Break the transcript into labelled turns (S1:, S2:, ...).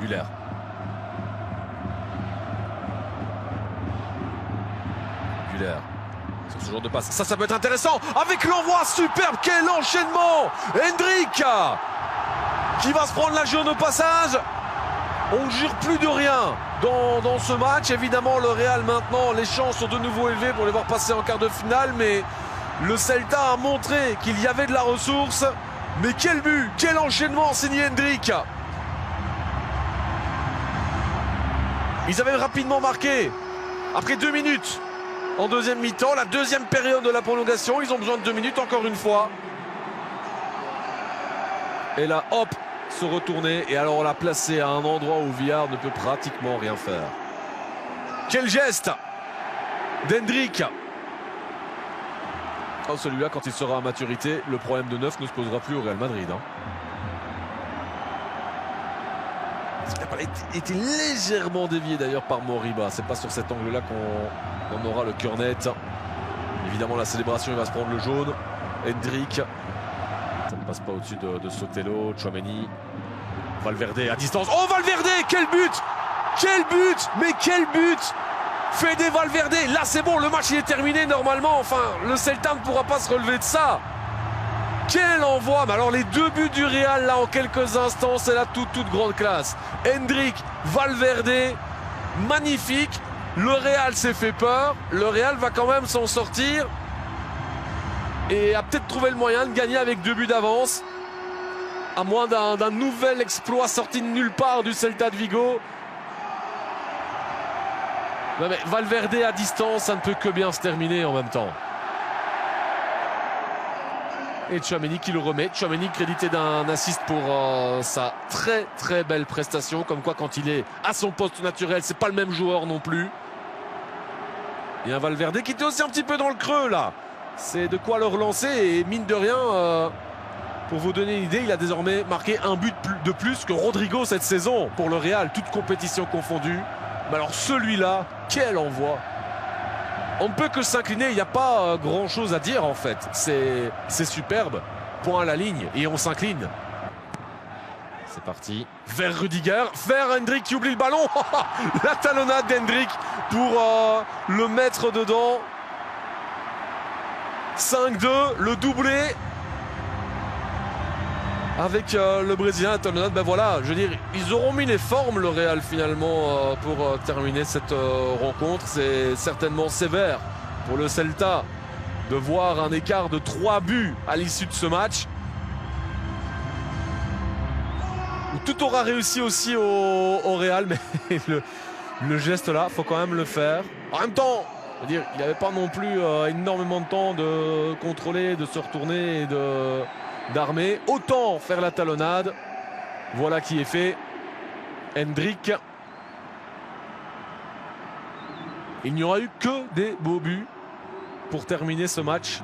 S1: Müller. Müller. Sur ce genre de passe. Ça peut être intéressant. Avec l'envoi superbe. Quel enchaînement. Hendrik qui va se prendre la jaune au passage. On ne jure plus de rien dans ce match. Évidemment, le Real maintenant, les chances sont de nouveau élevées pour les voir passer en quart de finale. Mais le Celta a montré qu'il y avait de la ressource. Mais quel but, quel enchaînement signé Hendrik. Ils avaient rapidement marqué après 2 minutes en deuxième mi-temps. La deuxième période de la prolongation. Ils ont besoin de 2 minutes encore une fois. Et là, hop, se retourner. Et alors on l'a placé à un endroit où Villar ne peut pratiquement rien faire. Quel geste d'Hendrik. Oh, celui-là, quand il sera à maturité, le problème de neuf ne se posera plus au Real Madrid. Il n'a pas été légèrement dévié d'ailleurs par Moriba. C'est pas sur cet angle-là qu'on aura le cœur net. Évidemment, la célébration, il va se prendre le jaune. Hendrik. Ça ne passe pas au-dessus de Sotelo. Tchouaméni. Valverde à distance. Oh, Valverde, quel but! Quel but! Mais quel but! Fede Valverde, là c'est bon, le match il est terminé normalement. Enfin, le Celta ne pourra pas se relever de ça. Quel envoi! Mais alors les 2 buts du Real là en quelques instants, c'est la toute grande classe. Hendrik, Valverde, magnifique. Le Real s'est fait peur. Le Real va quand même s'en sortir et a peut-être trouvé le moyen de gagner avec 2 buts d'avance. À moins d'un nouvel exploit sorti de nulle part du Celta de Vigo. Mais Valverde à distance, ça ne peut que bien se terminer en même temps. Et Tchouaméni qui le remet. Tchouaméni crédité d'un assist pour sa très belle prestation. Comme quoi quand il est à son poste naturel, c'est pas le même joueur non plus. Et un Valverde qui était aussi un petit peu dans le creux là. C'est de quoi le relancer. Et mine de rien, pour vous donner une idée, il a désormais marqué un but de plus que Rodrigo cette saison pour le Real, toute compétition confondue. Mais alors celui-là, quel envoi! On ne peut que s'incliner, il n'y a pas grand-chose à dire en fait. C'est superbe, point à la ligne, et on s'incline. C'est parti, vers Rudiger, vers Hendrik qui oublie le ballon. La talonnade d'Hendrik pour le mettre dedans. 5-2, le doublé. Avec le Brésilien, la talonnade, ben voilà, je veux dire, ils auront mis les formes, le Real, finalement, pour terminer cette rencontre. C'est certainement sévère pour le Celta de voir un écart de 3 buts à l'issue de ce match. Tout aura réussi aussi au Real, mais le geste là, il faut quand même le faire. En même temps, je veux dire, il n'avait pas non plus énormément de temps de contrôler, de se retourner et d'armer. Autant faire la talonnade. Voilà qui est fait. Hendrik. Il n'y aura eu que des beaux buts pour terminer ce match.